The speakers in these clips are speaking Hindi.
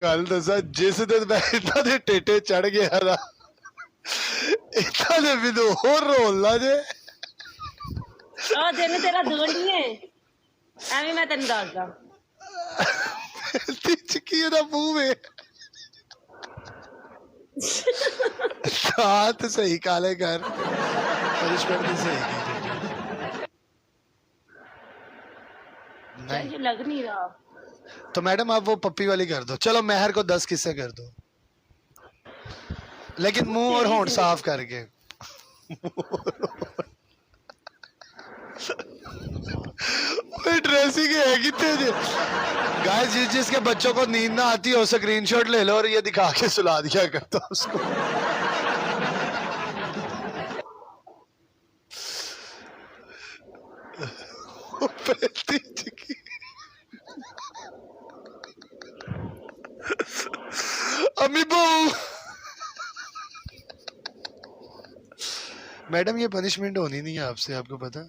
गल दसा जिस दिन मैं इन्हां दे टेटे चढ़ गया ना इन्हां ने मैनू होर रोलना जे दिन तेरा दो नहीं है एवं मैं तेन दसदा चिकी दा मुंह वे दांत सही काले कर पनिशमेंट भी सही की नहीं ये लग नहीं रहा। तो मैडम आप वो पप्पी वाली कर दो। चलो मेहर को 10 किस्से कर दो लेकिन मुंह और होंठ साफ करके। ड्रेसिंग है कितने गाइस जिसके बच्चों को नींद ना आती हो स्क्रीनशॉट ले लो और ये दिखा के सुला दिया करता उसको। अम्मी बहू मैडम ये पनिशमेंट होनी नहीं है आपसे, आपको पता?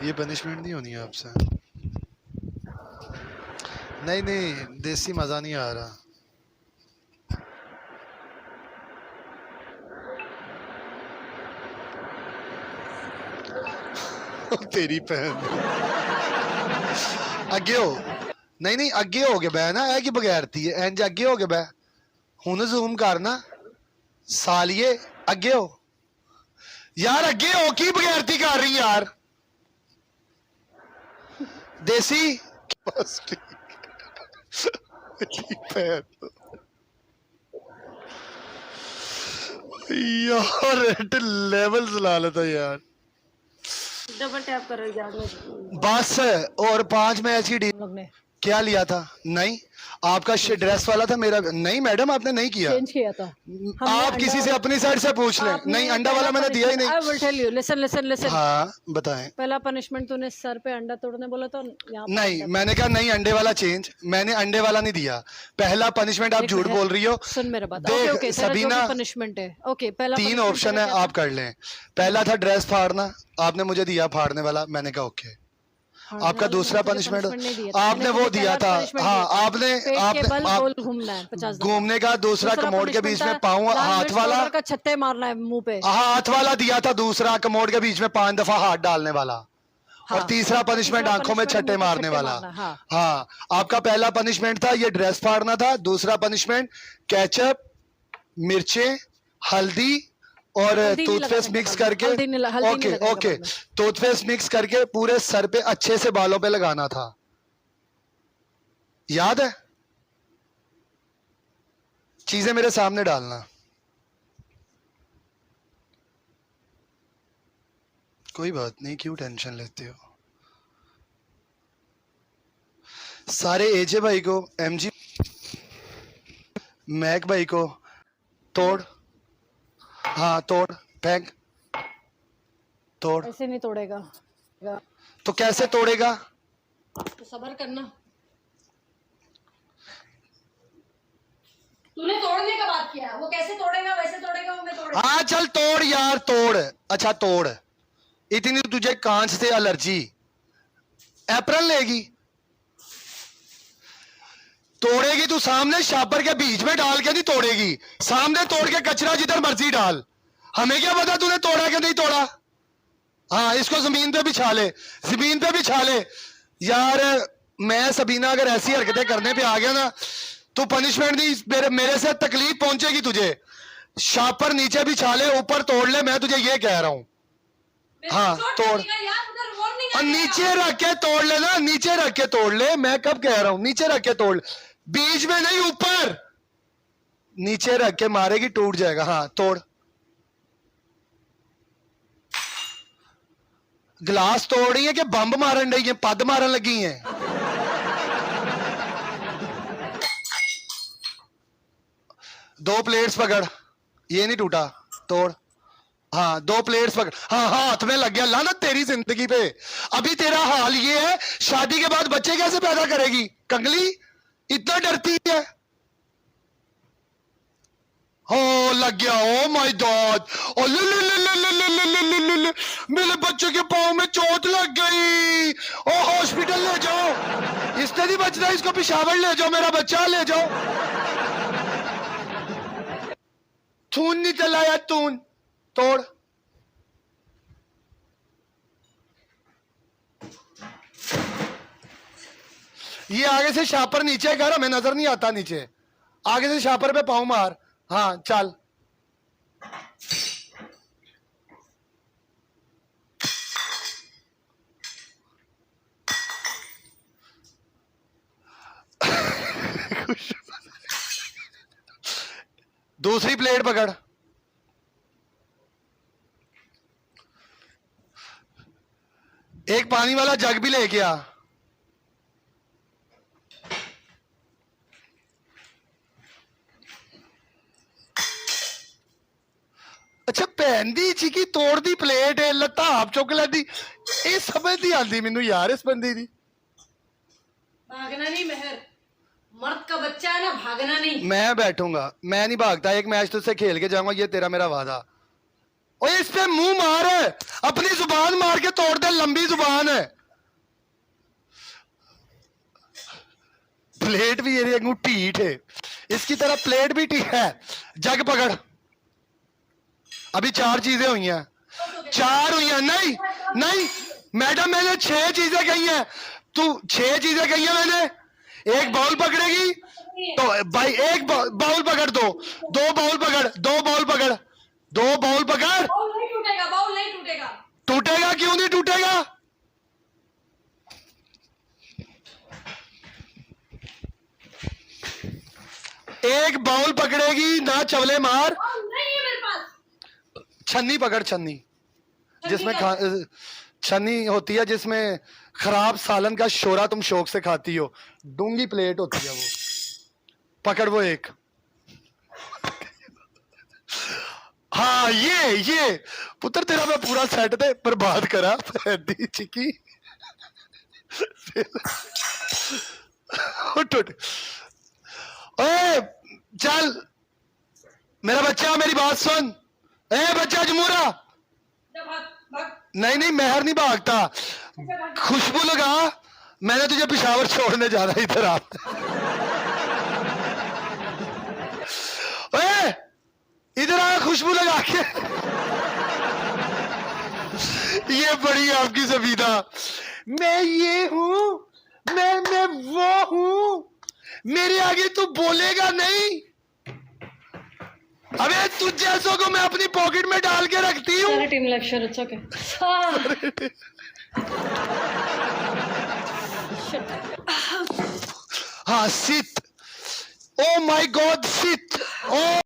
ये पनिशमेंट नहीं होनी है आपसे। नहीं नहीं देसी मजा नहीं आ रहा। तेरी बहन अगे हो। नहीं नहीं अगे हो के बह ना है कि बगैरती है इंज अगे हो के बह। हुन जूम करना सालिए अगे हो यार, अगे हो की बगैरती कर रही यार देसी। बस यार लेवल चला लेता यार। डबल टैप करो यार बस और 5 मैच की डील क्या लिया था? नहीं आपका ड्रेस वाला था मेरा नहीं मैडम आपने नहीं किया, चेंज किया था। आप किसी से अपनी साइड से पूछ लें। नहीं अंडा वाला मैंने दिया ही नहीं। I will tell you, listen, listen, listen. हाँ बताएं। पहला पनिशमेंट तूने सर पे अंडा तोड़ने बोला तो यहाँ पे नहीं मैंने कहा नहीं अंडे वाला चेंज, मैंने अंडे वाला नहीं दिया। पहला पनिशमेंट आप झूठ बोल रही हो। सुन मेरा बात। देख ओके ओके सबीना पनिशमेंट है। ओके पहला 3 ऑप्शन है आप कर लें। पहला था ड्रेस फाड़ना, आपने मुझे दिया फाड़ने वाला, मैंने कहा ओके। आपका दूसरा पनिशमेंट आपने वो दिया था। हाँ आपने घूमने का दूसरा कमोड के बीच में पाँव हाथ वाला का छत्ते मारना है मुंह पे। हाथ वाला दिया था दूसरा कमोड के बीच में 5 दफा हाथ डालने वाला। और तीसरा पनिशमेंट आंखों में छट्टे मारने वाला। हाँ आपका पहला पनिशमेंट था ये ड्रेस फाड़ना था। दूसरा पनिशमेंट केचप मिर्चें हल्दी और टूथपेस्ट मिक्स करके ओके ओके टूथपेस्ट मिक्स करके पूरे सर पे अच्छे से बालों पे लगाना था, याद है? चीजें मेरे सामने डालना। कोई बात नहीं क्यों टेंशन लेते हो। सारे एजे भाई को एमजी मैक भाई को तोड़। हाँ तोड़ फेंक। तोड़ ऐसे नहीं तोड़ेगा तो कैसे तोड़ेगा? तो सब्र करना। तूने तोड़ने का बात किया, वो कैसे तोड़ेगा वैसे तोड़ेगा वो मैं तोड़ेगा। हाँ चल तोड़ यार तोड़। अच्छा तोड़। इतनी तुझे कांच से एलर्जी एप्रन लेगी तोड़ेगी तू सामने शापर के बीच में डाल के नहीं तोड़ेगी, सामने तोड़ के कचरा जिधर मर्जी डाल। हमें क्या पता तूने तोड़ा कि नहीं तोड़ा। हाँ इसको जमीन पे बिछा ले, जमीन पे बिछा ले यार। मैं सबीना अगर ऐसी हरकतें करने पे आ गया ना तो पनिशमेंट नहीं मेरे से तकलीफ पहुंचेगी तुझे। शापर नीचे बिछा ले ऊपर तोड़ ले, मैं तुझे ये कह रहा हूं। हाँ तोड़ और नीचे रख के तोड़ ले ना, नीचे रख के तोड़ ले। मैं कब कह रहा हूं नीचे रख के तोड़, बीच में नहीं ऊपर। नीचे रख के मारेगी टूट जाएगा। हाँ तोड़। गिलास तोड़ रही है कि बंब मारन रही है, पद मारन लगी है। दो प्लेट्स पकड़, ये नहीं टूटा तोड़। हाँ 2 प्लेट्स पकड़। हाँ हाथ में लग गया लानत तेरी जिंदगी पे। अभी तेरा हाल ये है शादी के बाद बच्चे कैसे पैदा करेगी कंगली, इतना डरती है। हो लग गया, ओ माय गॉड, ओ ले ले ले ले ले ले ले ले ले ले ले, मेरे बच्चे के पाँव में चोट लग गई, ओ हॉस्पिटल ले जाओ, इसने नहीं बचना, इसको पिशावर ले जाओ, मेरा बच्चा ले जाओ। थून नहीं चला यार, थून तोड़। ये आगे से शापर नीचे कर, हमें नजर नहीं आता नीचे, आगे से शापर पे पाँव मार। हाँ चल। दूसरी प्लेट पकड़। एक पानी वाला जग भी लेके आ। अच्छा भैन दी चिकी तोड़ दी प्लेट है, लत्ता आप चुक लैंदी, ये समझ नहीं आती मैनू यार इस बंदी दी। भागना नहीं मेहर, मर्द का बच्चा है ना, भागना नहीं। मैं बैठूंगा, मैं नहीं भागता, एक मैच तुझसे खेल के जाऊंगा, ये तेरा मेरा वादा। ओए इस पे मुंह मार, अपनी जुबान मार के तोड़ दे, लंबी जुबान है। प्लेट भी ये ढीठ है, इसकी तरह प्लेट भी ढीठ है। जग पकड़। अभी 4 चीजें हुई हैं, 4 हुई हैं। नहीं नहीं मैडम, मैंने 6 चीजें कही हैं, तू 6 चीजें कही हैं मैंने। एक बाउल पकड़ेगी तो भाई एक बाउल पकड़, दो बाउल पकड़, 2 बाउल पकड़, 2 बाउल पकड़। बाउल नहीं टूटेगा, बाउल नहीं टूटेगा। टूटेगा क्यों नहीं टूटेगा? एक बाउल पकड़ेगी ना, चवले मार। बाउल नहीं है मेरे पास। छन्नी पकड़, छन्नी जिसमें छन्नी होती है जिसमें खराब सालन का शोरा तुम शौक से खाती हो, डूंगी प्लेट होती है वो, पकड़ वो एक। हाँ ये पुत्र तेरा मैं पूरा सेट दे बर्बाद करा दी चिकी। उठ उठ, ओए चल मेरा बच्चा, मेरी बात सुन। ए बच्चा जमूरा, भाग भाग। नहीं नहीं मेहर नहीं भागता, खुशबू लगा, मैंने तुझे पिशावर छोड़ने जाना, इधर आ। ओए इधर आ, खुशबू लगा के। ये बड़ी आपकी सफीदा, मैं ये हूं, मैं वो हूं, मेरे आगे तू बोलेगा नहीं। अबे तुझ जैसों को मैं अपनी पॉकेट में डाल के रखती हूँ। Team lecture, it's okay. हाँ sit, oh my god sit, O